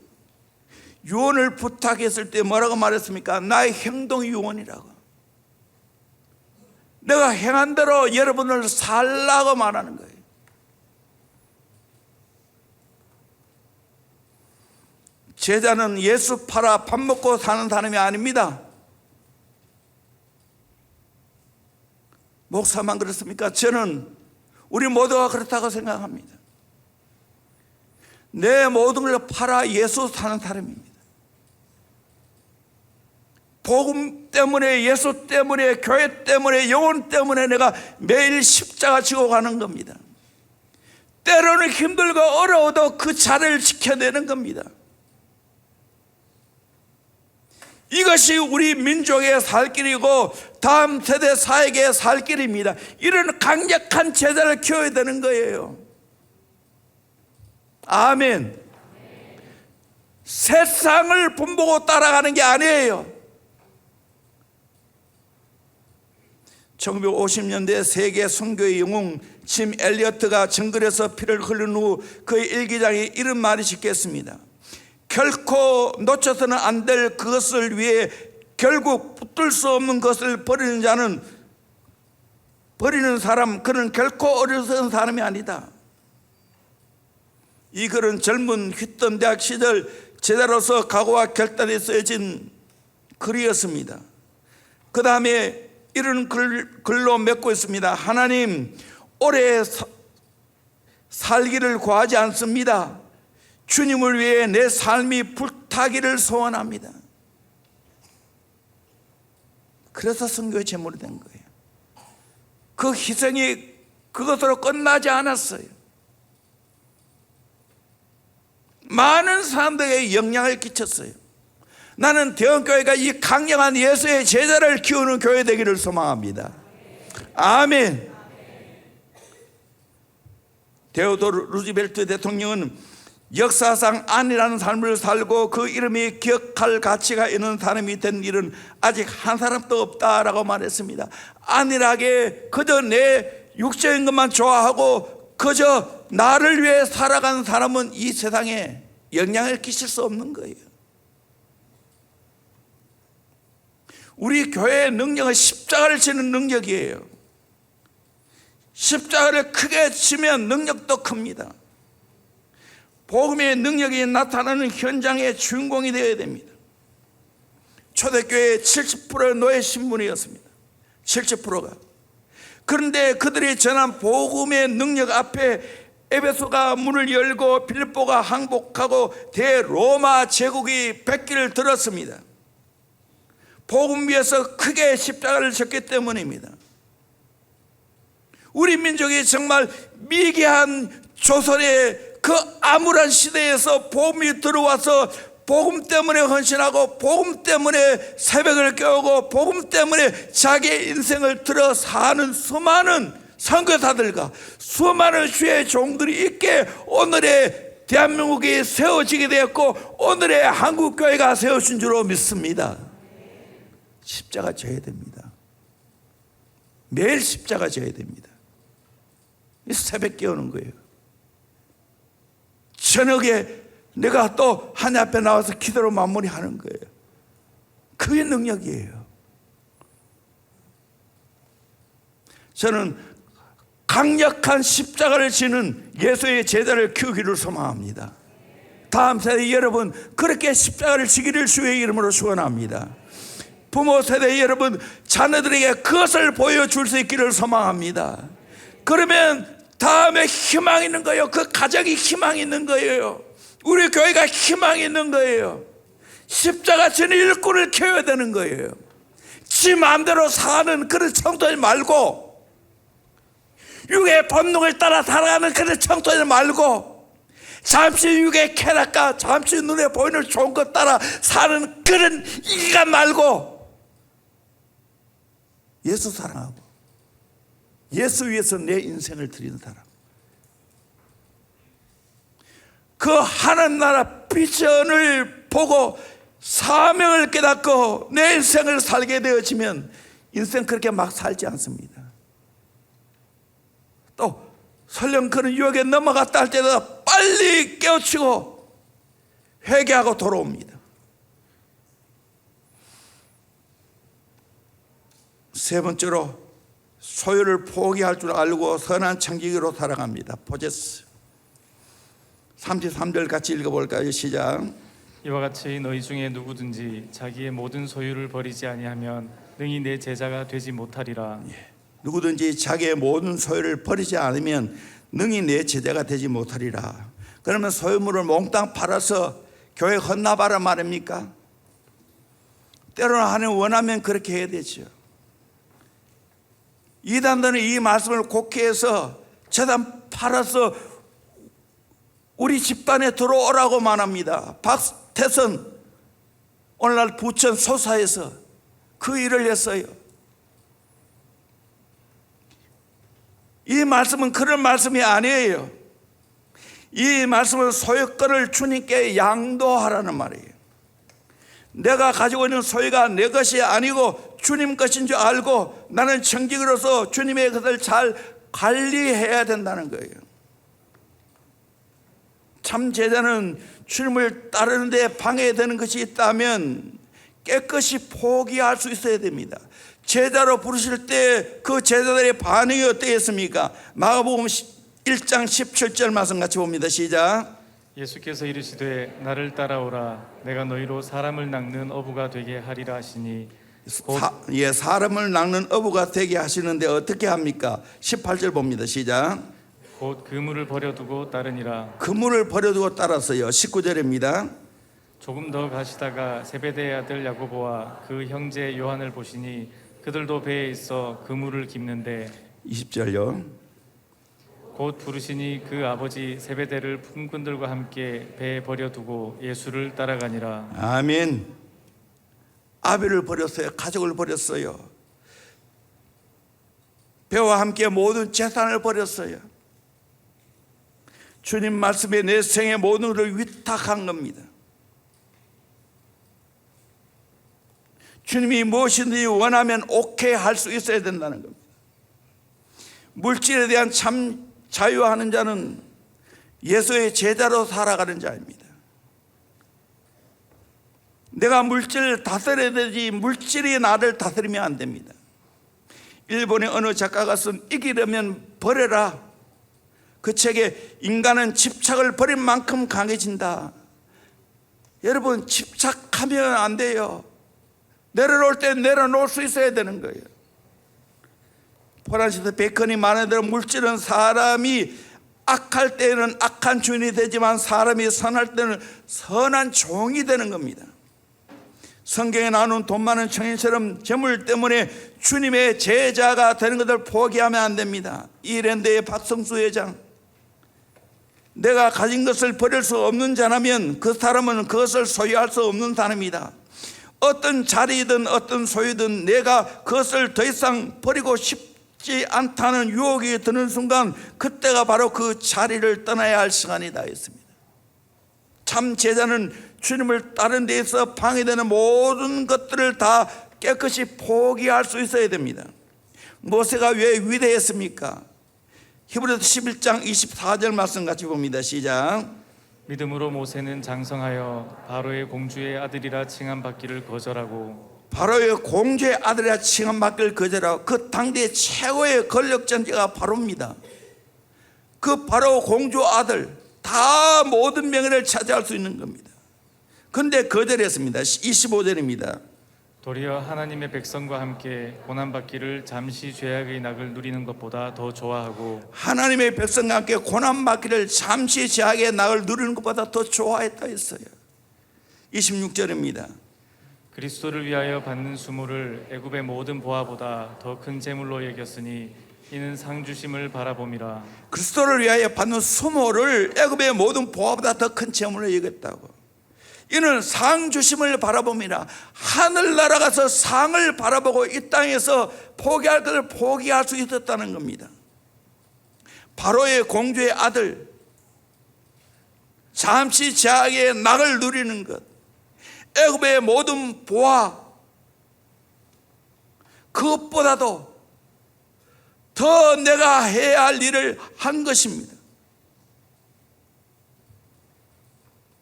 유언을 부탁했을 때 뭐라고 말했습니까? 나의 행동이 유언이라고. 내가 행한 대로 여러분을 살라고 말하는 거예요. 제자는 예수 팔아 밥 먹고 사는 사람이 아닙니다. 목사만 그렇습니까? 저는 우리 모두가 그렇다고 생각합니다. 내 모든 걸 팔아 예수 사는 사람입니다. 복음 때문에, 예수 때문에, 교회 때문에, 영혼 때문에 내가 매일 십자가 지고 가는 겁니다. 때로는 힘들고 어려워도 그 자리를 지켜내는 겁니다. 이것이 우리 민족의 살 길이고 다음 세대 사역의 살 길입니다. 이런 강력한 제자를 키워야 되는 거예요. 아멘. 세상을 본보고 따라가는 게 아니에요. 1950년대 세계 선교의 영웅 짐 엘리어트가 정글에서 피를 흘린 후 그의 일기장에 이런 말이 적혔습니다. 결코 놓쳐서는 안 될 그것을 위해 결국 붙들 수 없는 것을 버리는 자는, 버리는 사람, 그는 결코 어리석은 사람이 아니다. 이 글은 젊은 휘턴 대학 시절 제자로서 각오와 결단이 쓰여진 글이었습니다. 그 다음에 이런 글로 맺고 있습니다. 하나님, 오래 살기를 구하지 않습니다. 주님을 위해 내 삶이 불타기를 소원합니다. 그래서 선교의 제물이 된 거예요. 그 희생이 그것으로 끝나지 않았어요. 많은 사람들에게 영향을 끼쳤어요. 나는 대원교회가 이 강력한 예수의 제자를 키우는 교회 되기를 소망합니다. 아멘. 테오도르 루즈벨트 대통령은 역사상 안이라는 삶을 살고 그 이름이 기억할 가치가 있는 사람이 된 일은 아직 한 사람도 없다라고 말했습니다. 안일하게 그저 내 육적인 것만 좋아하고 그저 나를 위해 살아가는 사람은 이 세상에 영향을 끼칠 수 없는 거예요. 우리 교회의 능력은 십자가를 지는 능력이에요. 십자가를 크게 지면 능력도 큽니다. 복음의 능력이 나타나는 현장의 주인공이 되어야 됩니다. 초대교회의 70%의 노예 신분이었습니다. 70%가. 그런데 그들이 전한 복음의 능력 앞에 에베소가 문을 열고 빌립보가 항복하고 대로마 제국이 백기를 들었습니다. 복음 위에서 크게 십자가를 졌기 때문입니다. 우리 민족이 정말 미개한 조선의 그 암울한 시대에서 복음이 들어와서 복음 때문에 헌신하고 복음 때문에 새벽을 깨우고 복음 때문에 자기의 인생을 들어 사는 수많은 선교사들과 수많은 주의 종들이 있게 오늘의 대한민국이 세워지게 되었고 오늘의 한국교회가 세워진 줄로 믿습니다. 십자가 져야 됩니다. 매일 십자가 져야 됩니다. 새벽 깨우는 거예요. 저녁에 내가 또 하나님 앞에 나와서 기도로 마무리하는 거예요. 그게 능력이에요. 저는 강력한 십자가를 지는 예수의 제자를 키우기를 소망합니다. 다음 세대 여러분 그렇게 십자가를 지기를 주의 이름으로 축원합니다. 부모 세대 여러분 자녀들에게 그것을 보여줄 수 있기를 소망합니다. 그러면 다음에 희망이 있는 거예요. 그 가정이 희망이 있는 거예요. 우리 교회가 희망이 있는 거예요. 십자가 지는 일꾼을 키워야 되는 거예요. 지 마음대로 사는 그런 청소년 말고 육의 본능을 따라 살아가는 그런 청소년 말고 잠시 육의 쾌락과 잠시 눈에 보이는 좋은 것 따라 사는 그런 인간 말고 예수 사랑하고 예수 위해서 내 인생을 드리는 사람, 그 하나님 나라 비전을 보고 사명을 깨닫고 내 인생을 살게 되어지면 인생 그렇게 막 살지 않습니다. 또 설령 그런 유혹에 넘어갔다 할 때도 빨리 깨우치고 회개하고 돌아옵니다. 세 번째로 소유를 포기할 줄 알고 선한 청지기로 살아갑니다. 포제스. 33절 같이 읽어볼까요? 시작. 이와 같이 너희 중에 누구든지 자기의 모든 소유를 버리지 아니하면 능히 내 제자가 되지 못하리라. 누구든지 자기의 모든 소유를 버리지 않으면 능히 내 제자가 되지 못하리라. 그러면 소유물을 몽땅 팔아서 교회 헌납하라 말입니까? 때로는 하나님 원하면 그렇게 해야 되죠. 이단들은 이 말씀을 곡해해서 재단 팔아서 우리 집단에 들어오라고 말합니다. 박태선 오늘날 부천 소사에서 그 일을 했어요. 이 말씀은 그런 말씀이 아니에요. 이 말씀은 소유권을 주님께 양도하라는 말이에요. 내가 가지고 있는 소유가 내 것이 아니고 주님 것인 줄 알고 나는 청직으로서 주님의 것을 잘 관리해야 된다는 거예요. 참 제자는 주님을 따르는 데 방해되는 것이 있다면 깨끗이 포기할 수 있어야 됩니다. 제자로 부르실 때 그 제자들의 반응이 어땠습니까? 마가복음 1장 17절 말씀 같이 봅니다. 시작. 예수께서 이르시되 나를 따라오라 내가 너희로 사람을 낚는 어부가 되게 하리라 하시니 사람을 낚는 어부가 되게 하시는데 어떻게 합니까? 18절 봅니다. 시작. 곧 그물을 버려두고 따르니라. 그물을 버려두고 따랐어요. 19절입니다. 조금 더 가시다가 세베대의 아들 야고보와 그 형제 요한을 보시니 그들도 배에 있어 그물을 깁는데 20절요. 곧 부르시니 그 아버지 세베대를 품꾼들과 함께 배에 버려두고 예수를 따라가니라. 아멘. 아비를 버렸어요. 가족을 버렸어요. 배와 함께 모든 재산을 버렸어요. 주님 말씀에 내 생의 모든 것을 위탁한 겁니다. 주님이 무엇이든지 원하면 오케이 할 수 있어야 된다는 겁니다. 물질에 대한 참 자유하는 자는 예수의 제자로 살아가는 자입니다. 내가 물질을 다스려야 되지 물질이 나를 다스리면 안 됩니다. 일본의 어느 작가가 쓴 이기려면 버려라. 그 책에 인간은 집착을 버린 만큼 강해진다. 여러분, 집착하면 안 돼요. 내려놓을 때 내려놓을 수 있어야 되는 거예요. 프란시스 베이컨이 말한 대로 물질은 사람이 악할 때는 악한 주인이 되지만 사람이 선할 때는 선한 종이 되는 겁니다. 성경에 나오는 돈 많은 청인처럼 재물 때문에 주님의 제자가 되는 것을 포기하면 안 됩니다. 이랜드의 박성수 회장, 내가 가진 것을 버릴 수 없는 자라면 그 사람은 그것을 소유할 수 없는 사람이다. 어떤 자리든 어떤 소유든 내가 그것을 더 이상 버리고 싶지 않다는 유혹이 드는 순간 그때가 바로 그 자리를 떠나야 할 시간이다 했습니다. 참 제자는 주님을 따르는 데 있어 방해되는 모든 것들을 다 깨끗이 포기할 수 있어야 됩니다. 모세가 왜 위대했습니까? 히브리서 11장 24절 말씀 같이 봅니다. 시작. 믿음으로 모세는 장성하여 바로의 공주의 아들이라 칭함받기를 거절하고 바로의 공주의 아들이라 칭함받기를 거절하고 그 당대 최고의 권력자가 바로입니다. 그 바로 공주 아들 다 모든 명예를 차지할 수 있는 겁니다. 그런데 거절했습니다. 25절입니다. 도리어 하나님의 백성과 함께 고난받기를 잠시 죄악의 낙을 누리는 것보다 더 좋아하고 하나님의 백성과 함께 고난받기를 잠시 죄악의 낙을 누리는 것보다 더 좋아했다 했어요. 26절입니다. 그리스도를 위하여 받는 수모를 애굽의 모든 보화보다 더 큰 재물로 여겼으니 이는 상 주심을 바라봄이라. 그리스도를 위하여 받는 수모를 애굽의 모든 보화보다 더 큰 재물로 여겼다고. 이는 상 주심을 바라봅니다. 하늘나라 가서 상을 바라보고 이 땅에서 포기할 것을 포기할 수 있었다는 겁니다. 바로의 공주의 아들, 잠시 죄악의 낙을 누리는 것, 애굽의 모든 보화, 그것보다도 더 내가 해야 할 일을 한 것입니다.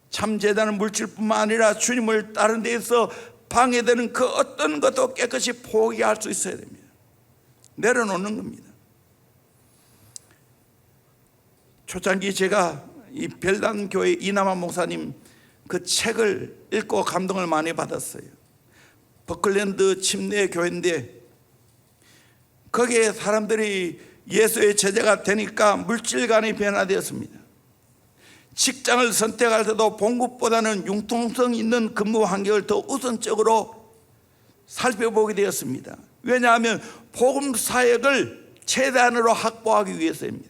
참 제자는 물질뿐만 아니라 주님을 따르는 데 있어 방해되는 그 어떤 것도 깨끗이 포기할 수 있어야 됩니다. 내려놓는 겁니다. 초창기 제가 이 별단교회 이남한 목사님 그 책을 읽고 감동을 많이 받았어요. 버클랜드 침례 교회인데 거기에 사람들이 예수의 제자가 되니까 물질관이 변화되었습니다. 직장을 선택할 때도 봉급보다는 융통성 있는 근무 환경을 더 우선적으로 살펴보게 되었습니다. 왜냐하면 복음 사역을 최대한으로 확보하기 위해서입니다.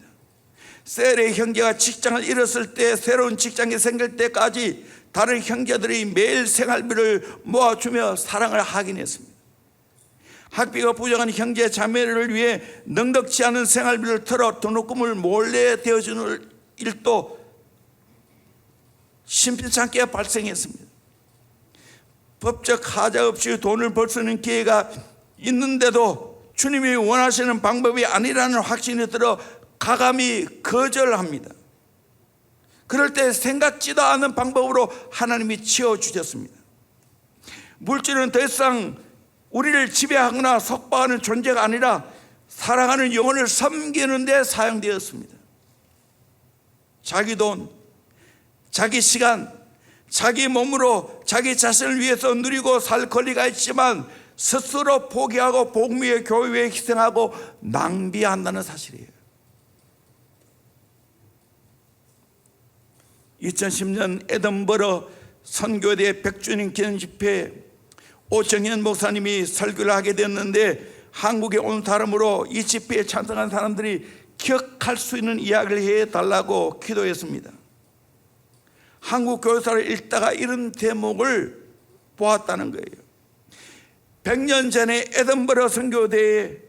셀의 형제가 직장을 잃었을 때, 새로운 직장이 생길 때까지 다른 형제들이 매일 생활비를 모아주며 사랑을 확인했습니다. 학비가 부족한 형제 자매를 위해 넉넉지 않은 생활비를 털어 등록금을 몰래 대어주는 일도 심심찮게 발생했습니다. 법적 하자 없이 돈을 벌 수 있는 기회가 있는데도 주님이 원하시는 방법이 아니라는 확신이 들어 가감히 거절합니다. 그럴 때 생각지도 않은 방법으로 하나님이 치워주셨습니다. 물질은 더 이상 우리를 지배하거나 속박하는 존재가 아니라 사랑하는 영혼을 섬기는 데 사용되었습니다. 자기 돈, 자기 시간, 자기 몸으로 자기 자신을 위해서 누리고 살 권리가 있지만 스스로 포기하고 복음의 교회에 희생하고 낭비한다는 사실이에요. 2010년 에든버러 선교대 100주년 기념 집회에 오정현 목사님이 설교를 하게 됐는데, 한국에 온 사람으로 이 집회에 참석한 사람들이 기억할 수 있는 이야기를 해달라고 기도했습니다. 한국 교회사를 읽다가 이런 대목을 보았다는 거예요. 100년 전에 에든버러 선교대에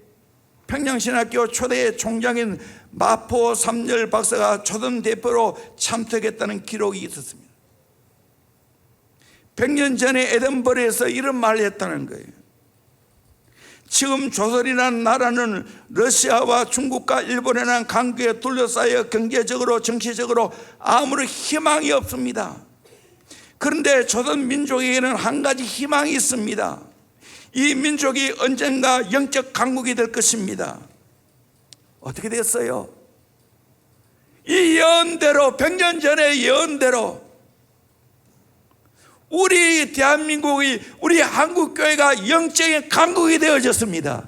평양신학교 초대 총장인 마포 삼열 박사가 초등 대표로 참석했다는 기록이 있었습니다. 100년 전에 에든버러에서 이런 말을 했다는 거예요. 지금 조선이라는 나라는 러시아와 중국과 일본이라는 강국에 둘러싸여 경제적으로 정치적으로 아무런 희망이 없습니다. 그런데 조선 민족에게는 한 가지 희망이 있습니다. 이 민족이 언젠가 영적 강국이 될 것입니다. 어떻게 됐어요? 이 예언대로, 100년 전의 예언대로 우리 대한민국이, 우리 한국교회가 영적인 강국이 되어졌습니다.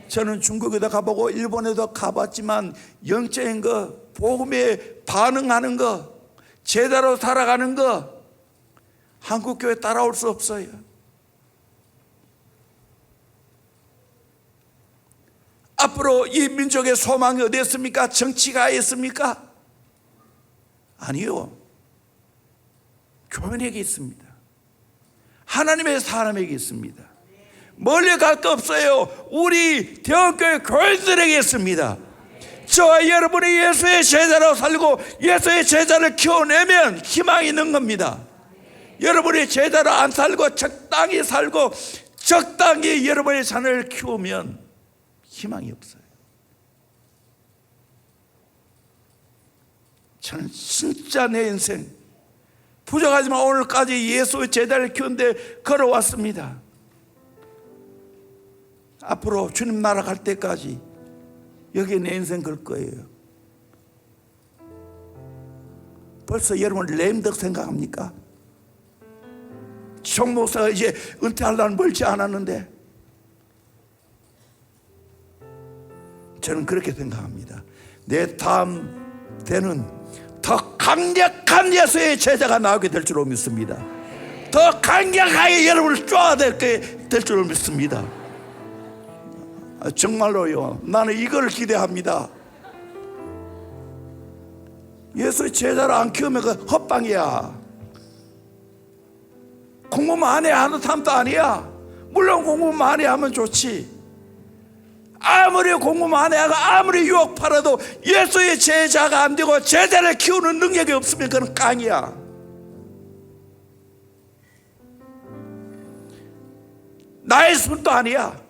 저는 중국에도 가보고 일본에도 가봤지만 영적인 거, 복음에 반응하는 거, 제대로 살아가는 거 한국교회 따라올 수 없어요. 앞으로 이 민족의 소망이 어디 있습니까? 정치가 있습니까? 아니요. 교회에게 있습니다. 하나님의 사람에게 있습니다. 멀리 갈 거 없어요. 우리 대형교회 교회들에게 있습니다. 저와 여러분이 예수의 제자로 살고 예수의 제자를 키워내면 희망이 있는 겁니다. 여러분이 제자로 안 살고 적당히 살고 적당히 여러분의 자녀를 키우면 희망이 없어요. 저는 진짜 내 인생 부족하지만 오늘까지 예수의 제자를 키우는데 걸어왔습니다. 앞으로 주님 나라 갈 때까지 여기에 내 인생 걸 거예요. 벌써 여러분 램덕 생각합니까? 정 목사가 이제 은퇴하려면 멀지 않았는데, 저는 그렇게 생각합니다. 내 다음 때는 더 강력한 예수의 제자가 나오게 될 줄로 믿습니다. 더 강력하게 여러분을 쪼아댈 줄로 믿습니다. 정말로요. 나는 이걸 기대합니다. 예수의 제자를 안 키우면 그 헛방이야. 공부만 안 해 하는 사람도 아니야. 물론 공부만 안 해 하면 좋지. 아무리 공부만 해 하고 아무리 유혹 팔아도 예수의 제자가 안 되고 제자를 키우는 능력이 없으면 그건 깡이야. 나의 손도 아니야.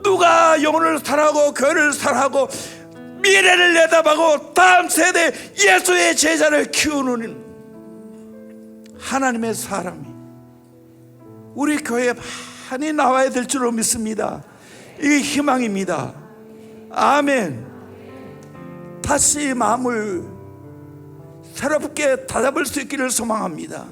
누가 영혼을 사랑하고 교회를 사랑하고 미래를 내다보고 다음 세대 예수의 제자를 키우는 하나님의 사람이 우리 교회에 많이 나와야 될 줄로 믿습니다. 이게 희망입니다. 아멘. 다시 마음을 새롭게 다잡을 수 있기를 소망합니다.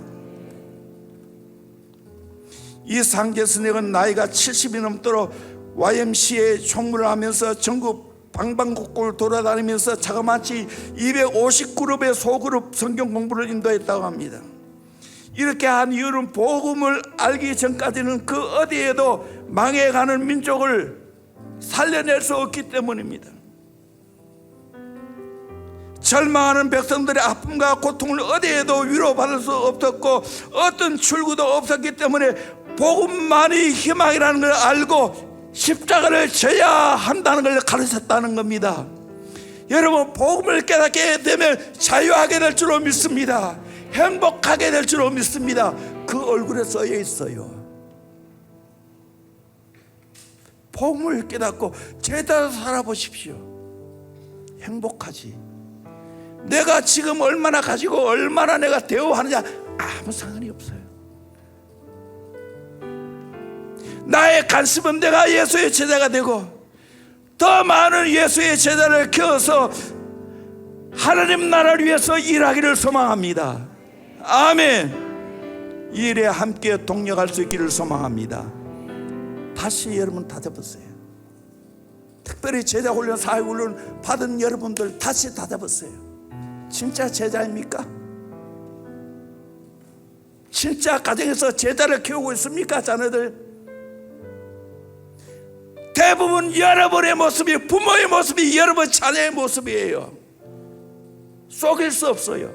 이 상계스낵은 나이가 70이 넘도록 YMCA 총무를 하면서 전국 방방곡곡을 돌아다니면서 자그마치 250그룹의 소그룹 성경 공부를 인도했다고 합니다. 이렇게 한 이유는 복음을 알기 전까지는 그 어디에도 망해가는 민족을 살려낼 수 없기 때문입니다. 절망하는 백성들의 아픔과 고통을 어디에도 위로받을 수 없었고 어떤 출구도 없었기 때문에 복음만이 희망이라는 걸 알고 십자가를 져야 한다는 걸 가르쳤다는 겁니다. 여러분, 복음을 깨닫게 되면 자유하게 될 줄로 믿습니다. 행복하게 될 줄로 믿습니다. 그 얼굴에 써여 있어요. 복음을 깨닫고 제대로 살아보십시오. 행복하지. 내가 지금 얼마나 가지고 얼마나 내가 대우하느냐 아무 상관이 없어요. 나의 관심은 내가 예수의 제자가 되고 더 많은 예수의 제자를 키워서 하나님 나라를 위해서 일하기를 소망합니다. 아멘. 이 일에 함께 동력할 수 있기를 소망합니다. 다시 여러분 다잡으세요. 특별히 제자 훈련, 사회 훈련 받은 여러분들 다시 다잡으세요. 진짜 제자입니까? 진짜 가정에서 제자를 키우고 있습니까? 자녀들 대부분 여러분의 모습이, 부모의 모습이 여러분 자녀의 모습이에요. 속일 수 없어요.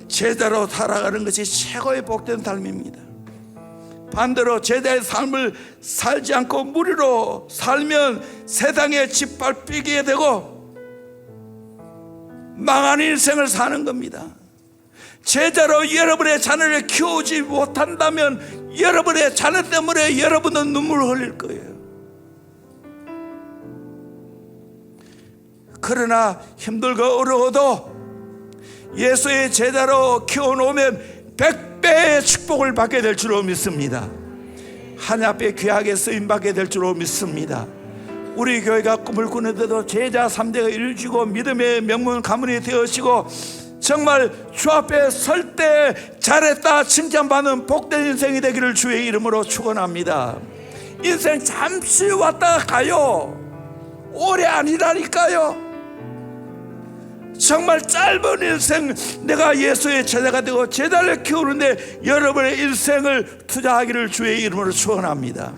제자로 살아가는 것이 최고의 복된 삶입니다. 반대로 제자의 삶을 살지 않고 무리로 살면 세상에 짓밟히게 되고 망한 인생을 사는 겁니다. 제자로 여러분의 자녀를 키우지 못한다면 여러분의 자녀 때문에 여러분은 눈물을 흘릴 거예요. 그러나 힘들고 어려워도 예수의 제자로 키워놓으면 100배의 축복을 받게 될 줄로 믿습니다. 하나님 앞에 귀하게 쓰임받게 될 줄로 믿습니다. 우리 교회가 꿈을 꾸는데도 제자 3대가 이루어지고 믿음의 명문 가문이 되어지고 정말 주 앞에 설 때 잘했다 칭찬받는 복된 인생이 되기를 주의 이름으로 축원합니다. 인생 잠시 왔다 가요. 오래 아니라니까요. 정말 짧은 인생, 내가 예수의 제자가 되고 제자를 키우는데 여러분의 인생을 투자하기를 주의 이름으로 축원합니다.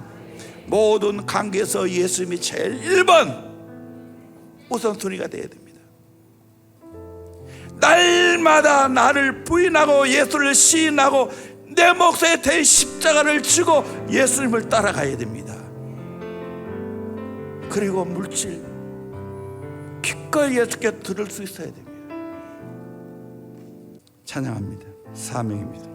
모든 관계에서 예수님이 제일 1번 우선순위가 되어야 됩니다. 날마다 나를 부인하고 예수를 시인하고 내 몫에 대해 십자가를 지고 예수님을 따라가야 됩니다. 그리고 물질 기꺼이 예수께 들을 수 있어야 됩니다. 찬양합니다. 사명입니다.